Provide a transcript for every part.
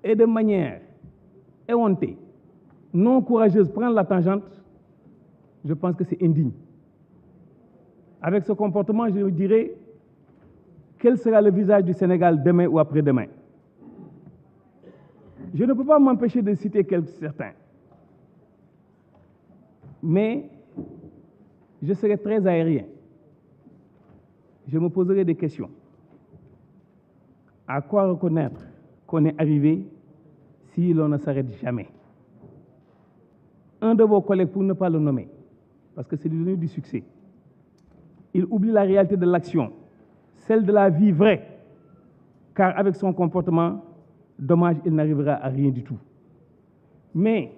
et de manière éhontée, non courageuse, prendre la tangente, je pense que c'est indigne. Avec ce comportement, je vous dirais, quel sera le visage du Sénégal demain ou après-demain? Je ne peux pas m'empêcher de citer certains. Mais je serai très aérien. Je me poserai des questions. À quoi reconnaître qu'on est arrivé si l'on ne s'arrête jamais? Un de vos collègues, pour ne pas le nommer, parce que c'est devenu du succès, il oublie la réalité de l'action, celle de la vie vraie, car avec son comportement, dommage, il n'arrivera à rien du tout. Mais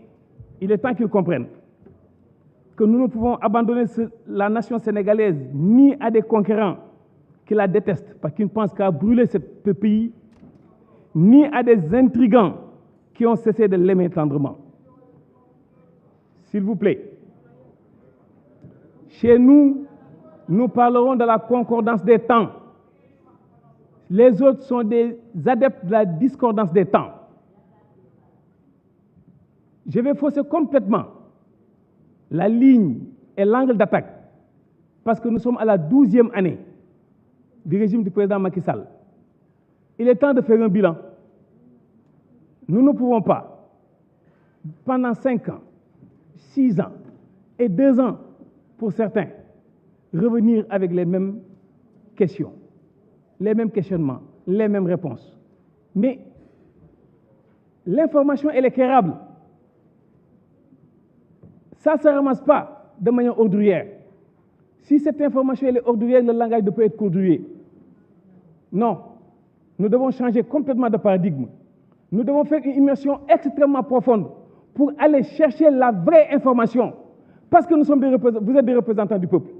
il est temps qu'ils comprennent que nous ne pouvons abandonner la nation sénégalaise ni à des conquérants qui la détestent parce qu'ils ne pensent qu'à brûler ce pays, ni à des intrigants qui ont cessé de l'aimer tendrement. S'il vous plaît, chez nous, nous parlerons de la concordance des temps. Les autres sont des adeptes de la discordance des temps. Je vais fausser complètement la ligne et l'angle d'attaque parce que nous sommes à la 12e année du régime du président Macky Sall. Il est temps de faire un bilan. Nous ne pouvons pas, pendant 5 ans, 6 ans et 2 ans pour certains, revenir avec les mêmes questions, les mêmes questionnements, les mêmes réponses. Mais l'information, elle est éclairable. Ça ne se ramasse pas de manière ordurière. Si cette information elle est ordurière, le langage ne peut être qu'ordurier. Non. Nous devons changer complètement de paradigme. Nous devons faire une immersion extrêmement profonde pour aller chercher la vraie information. Parce que vous êtes des représentants du peuple.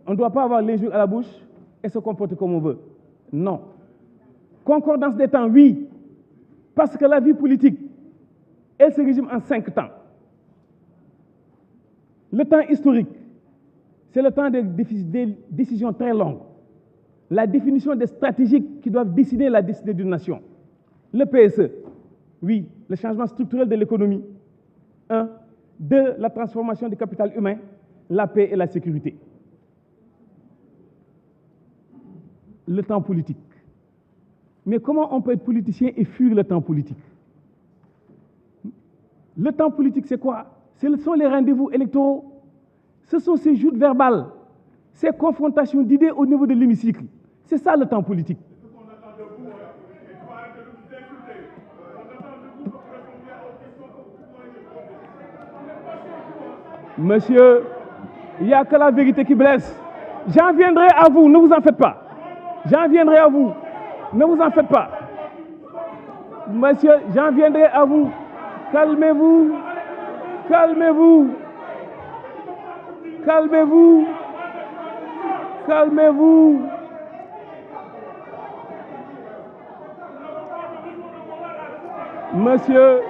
On ne doit pas avoir les jours à la bouche et se comporter comme on veut. Non. Concordance des temps, oui. Parce que la vie politique, elle se résume en 5 temps. Le temps historique, c'est le temps des décisions très longues. La définition des stratégies qui doivent décider la destinée d'une nation. Le PSE, oui, le changement structurel de l'économie. 1. 2. La transformation du capital humain, la paix et la sécurité. Le temps politique. Mais comment on peut être politicien et fuir le temps politique? Le temps politique, c'est quoi? Ce sont les rendez-vous électoraux. Ce sont ces joutes verbales, ces confrontations d'idées au niveau de l'hémicycle. C'est ça le temps politique. Monsieur, il n'y a que la vérité qui blesse. J'en viendrai à vous, ne vous en faites pas. J'en viendrai à vous, ne vous en faites pas. Monsieur, j'en viendrai à vous. Calmez-vous, calmez-vous, calmez-vous, calmez-vous. Monsieur,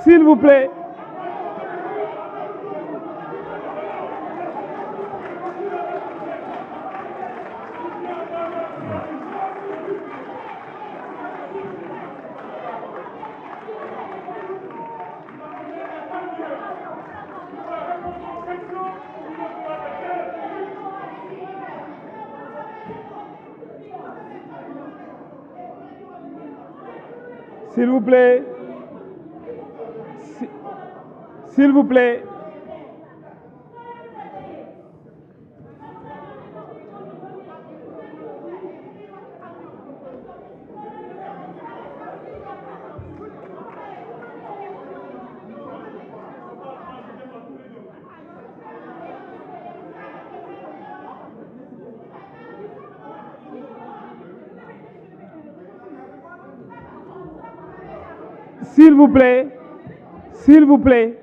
s'il vous plaît, s'il vous plaît, s'il vous plaît, s'il vous plaît,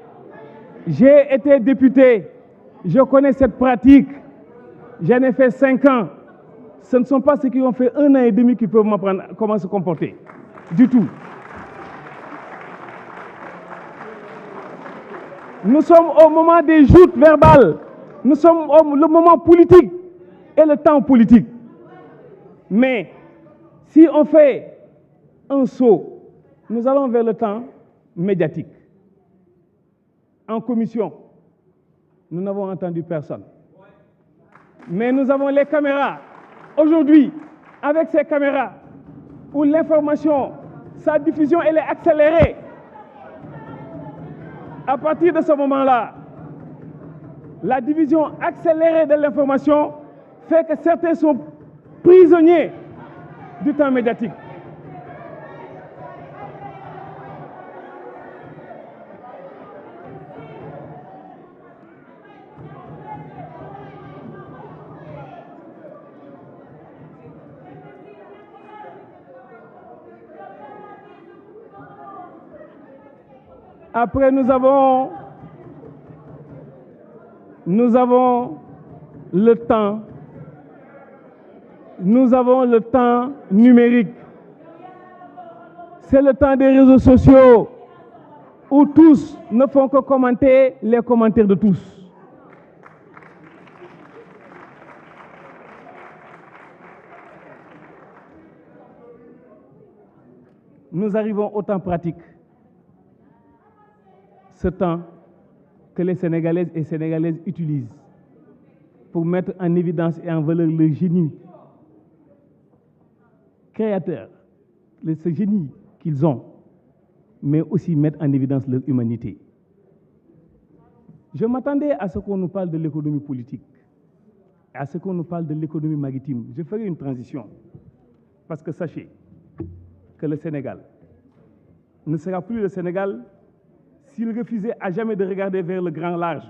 j'ai été député, je connais cette pratique, j'en ai fait 5 ans. Ce ne sont pas ceux qui ont fait 1 an et demi qui peuvent m'apprendre comment se comporter, du tout. Nous sommes au moment des joutes verbales, Nous sommes au le moment politique et le temps politique. Mais si on fait un saut, nous allons vers le temps médiatique. En commission, nous n'avons entendu personne. Mais nous avons les caméras. Aujourd'hui, avec ces caméras, où l'information, sa diffusion, elle est accélérée. À partir de ce moment-là, la division accélérée de l'information fait que certains sont prisonniers du temps médiatique. Après, nous avons le temps. Nous avons le temps numérique. C'est le temps des réseaux sociaux où tous ne font que commenter les commentaires de tous. Nous arrivons au temps pratique. Ce temps que les Sénégalaises et Sénégalaises utilisent pour mettre en évidence et en valeur le génie créateur, ce génie qu'ils ont, mais aussi mettre en évidence leur humanité. Je m'attendais à ce qu'on nous parle de l'économie politique, à ce qu'on nous parle de l'économie maritime. Je ferai une transition, parce que sachez que le Sénégal ne sera plus le Sénégal s'il refusait à jamais de regarder vers le grand large,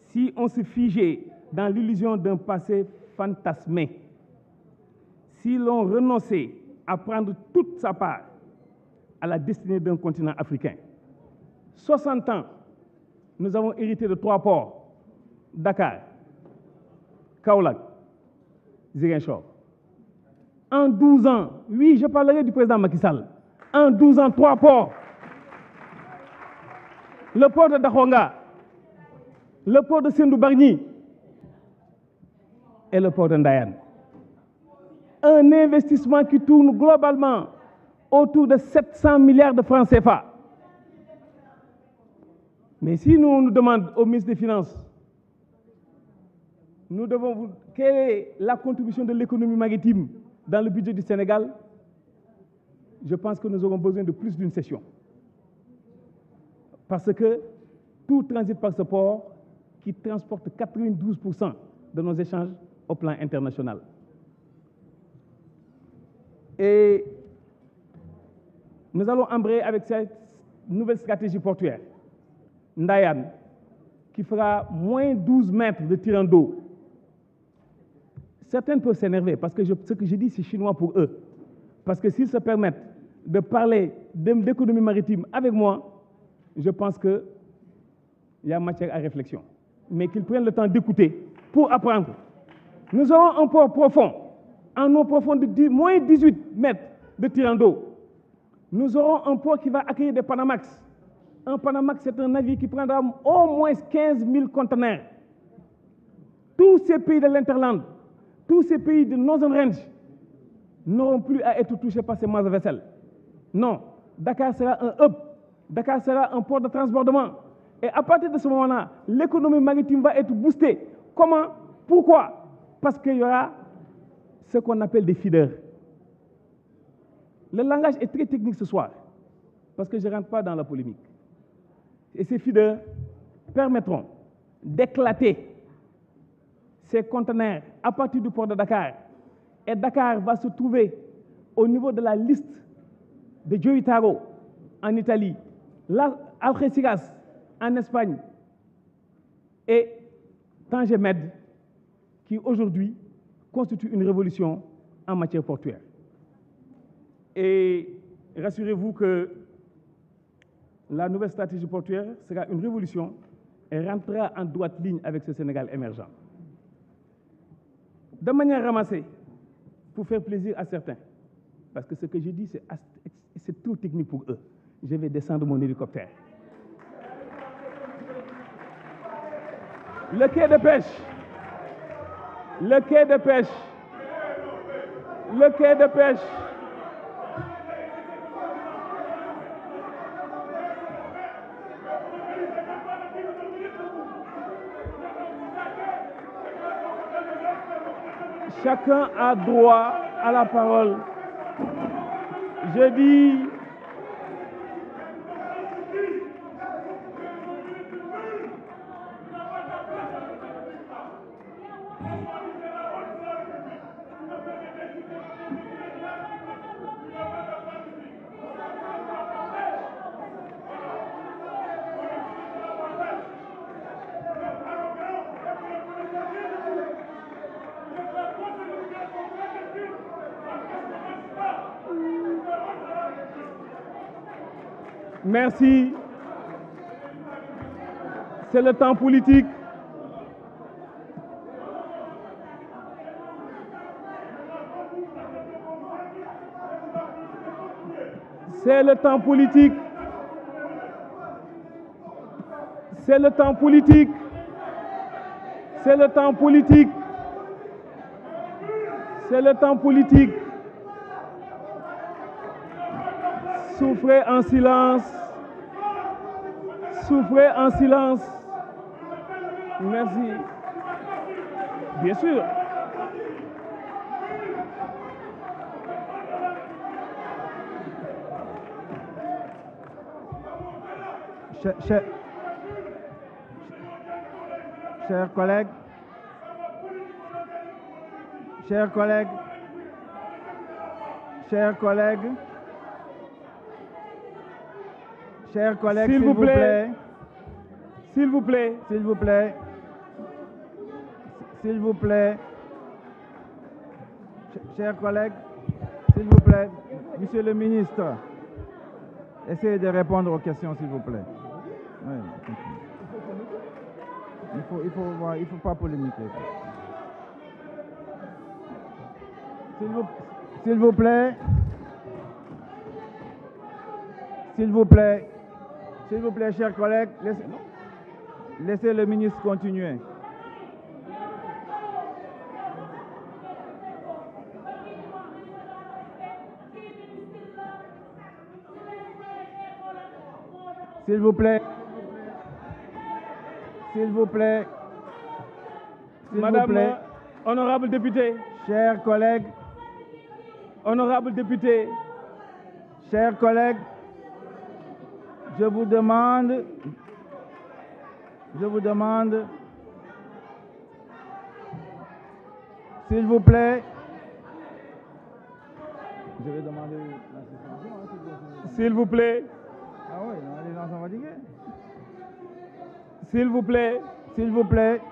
si on se figeait dans l'illusion d'un passé fantasmé, si l'on renonçait à prendre toute sa part à la destinée d'un continent africain. 60 ans, nous avons hérité de 3 ports, Dakar, Kaolack, Ziguinchor. En 12 ans, oui, je parlerai du président Macky Sall, en 12 ans, 3 ports. Le port de Dakhonga, le port de Sendou-Bargny et le port de Ndayane. Un investissement qui tourne globalement autour de 700 milliards de francs CFA. Mais si nous, on nous demande au ministre des Finances, nous devons vous, quelle est la contribution de l'économie maritime dans le budget du Sénégal? Je pense que nous aurons besoin de plus d'une session. Parce que tout transite par ce port qui transporte 92% de nos échanges au plan international. Et nous allons embrayer avec cette nouvelle stratégie portuaire. Ndayane, qui fera moins 12 mètres de tirant d'eau. Certains peuvent s'énerver parce que ce que je dis, c'est chinois pour eux. Parce que s'ils se permettent de parler d'économie maritime avec moi, je pense qu'il y a matière à réflexion. Mais qu'ils prennent le temps d'écouter pour apprendre. Nous aurons un port profond, en eau profonde de moins 18 mètres de tirant d'eau. Nous aurons un port qui va accueillir des Panamax. Un Panamax, c'est un navire qui prendra au moins 15 000 conteneurs. Tous ces pays de l'Interland, tous ces pays de Northern Range n'auront plus à être touchés par ces masses de vaisselle. Non, Dakar sera un hub. Dakar sera un port de transbordement. Et à partir de ce moment-là, l'économie maritime va être boostée. Comment? Pourquoi? Parce qu'il y aura ce qu'on appelle des feeders. Le langage est très technique ce soir, parce que je ne rentre pas dans la polémique. Et ces feeders permettront d'éclater ces conteneurs à partir du port de Dakar. Et Dakar va se trouver au niveau de la liste de Gioitaro en Italie, Algeciras en Espagne et Tanger Med qui aujourd'hui constitue une révolution en matière portuaire. Et rassurez-vous que la nouvelle stratégie portuaire sera une révolution et rentrera en droite ligne avec ce Sénégal émergent. De manière ramassée, pour faire plaisir à certains, parce que ce que je dis, c'est trop technique pour eux. Je vais descendre mon hélicoptère. Le quai de pêche. Le quai de pêche. Le quai de pêche. Chacun a droit à la parole. Je dis, merci. C'est le temps politique. C'est le temps politique. C'est le temps politique. C'est le temps politique. C'est le temps politique. Souffrez en silence. Souffrez en silence. Merci. Bien sûr. Chers collègues, chers collègues, chers collègues, chers collègues, s'il vous plaît, s'il vous plaît, s'il vous plaît, s'il vous plaît, chers collègues, s'il vous plaît, Monsieur le ministre, essayez de répondre aux questions, s'il vous plaît. Oui. Il faut pas polémiquer. S'il vous plaît, s'il vous plaît, s'il vous plaît, chers collègues, laissez le ministre continuer. S'il vous plaît. S'il vous plaît. Madame, vous plaît. Honorable député. Chers collègues. Honorable député. Chers collègues, je vous demande, s'il vous plaît, je vais demander la suspension. S'il vous plaît. Ah oui, non, les gens sont fatigués. S'il vous plaît. S'il vous plaît.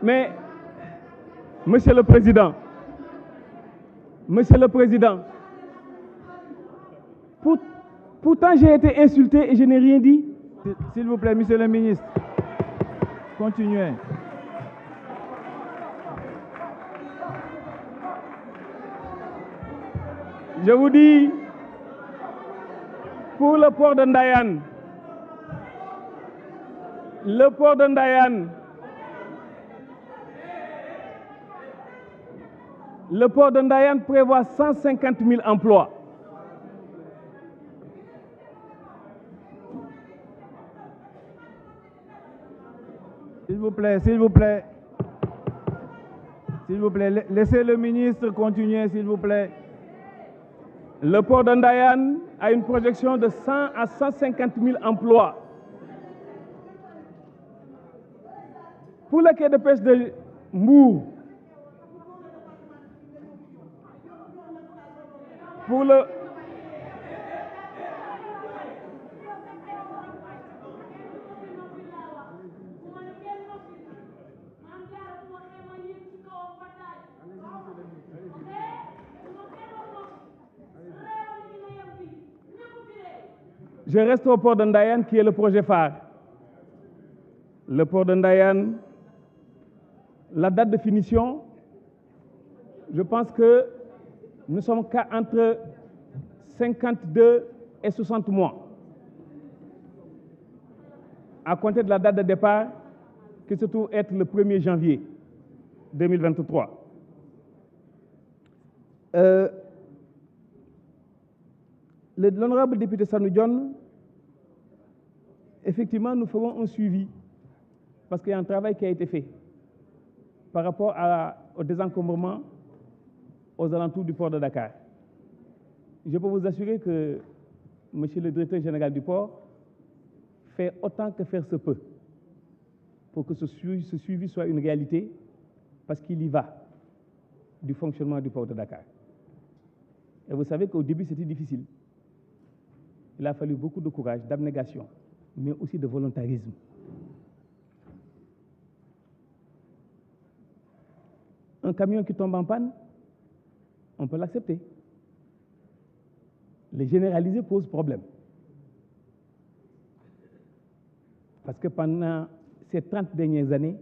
Mais, Monsieur le Président, pourtant j'ai été insulté et je n'ai rien dit. S'il vous plaît, Monsieur le ministre, continuez. Je vous dis, pour le port de Ndayane, le port de Ndayane prévoit 150 000 emplois. S'il vous plaît, s'il vous plaît. S'il vous plaît, laissez le ministre continuer, s'il vous plaît. Le port de Ndayane a une projection de 100 à 150 000 emplois. Pour le quai de pêche de Mbour, pour le Je reste au port de Ndayane qui est le projet phare. Le port de Ndayane, la date de finition, je pense que nous sommes qu'à entre 52 et 60 mois à compter de la date de départ qui se trouve être le 1er janvier 2023. L'honorable député Sanu Dione, effectivement, nous ferons un suivi parce qu'il y a un travail qui a été fait par rapport au désencombrement aux alentours du port de Dakar. Je peux vous assurer que Monsieur le directeur général du port fait autant que faire se peut pour que ce suivi soit une réalité, parce qu'il y va du fonctionnement du port de Dakar. Et vous savez qu'au début, c'était difficile. Il a fallu beaucoup de courage, d'abnégation, mais aussi de volontarisme. Un camion qui tombe en panne, on peut l'accepter. Les généraliser pose problème. Parce que pendant ces 30 dernières années,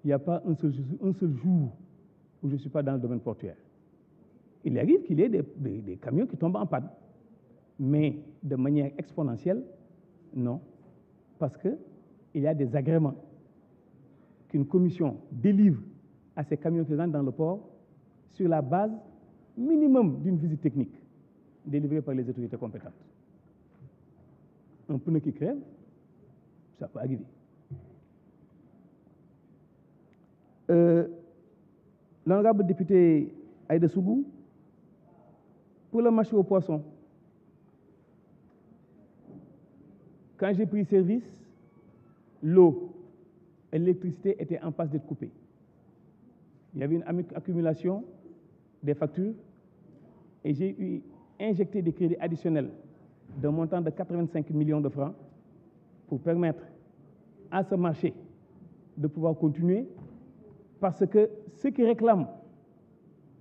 il n'y a pas un seul jour où je ne suis pas dans le domaine portuaire. Il arrive qu'il y ait des camions qui tombent en panne. Mais de manière exponentielle, non. Parce qu'il y a des agréments qu'une commission délivre à ces camions qui rentrent dans le port sur la base minimum d'une visite technique délivrée par les autorités compétentes. Un pneu qui crève, ça peut arriver. L'honorable député Aïda Sougou, pour le marché aux poissons, quand j'ai pris service, l'eau et l'électricité étaient en passe d'être coupées. Il y avait une accumulation des factures et j'ai injecté des crédits additionnels d'un montant de 85 millions de francs pour permettre à ce marché de pouvoir continuer, parce que ceux qui réclament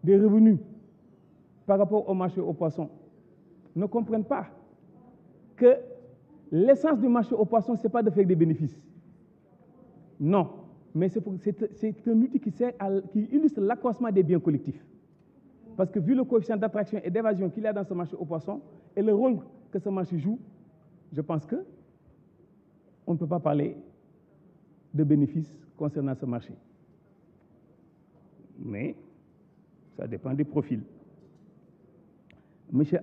des revenus par rapport au marché aux poissons ne comprennent pas que l'essence du marché aux poissons, ce n'est pas de faire des bénéfices. Non, mais c'est un outil qui illustre l'accroissement des biens collectifs. Parce que vu le coefficient d'attraction et d'évasion qu'il y a dans ce marché aux poissons et le rôle que ce marché joue, je pense qu'on ne peut pas parler de bénéfices concernant ce marché. Mais ça dépend des profils. Monsieur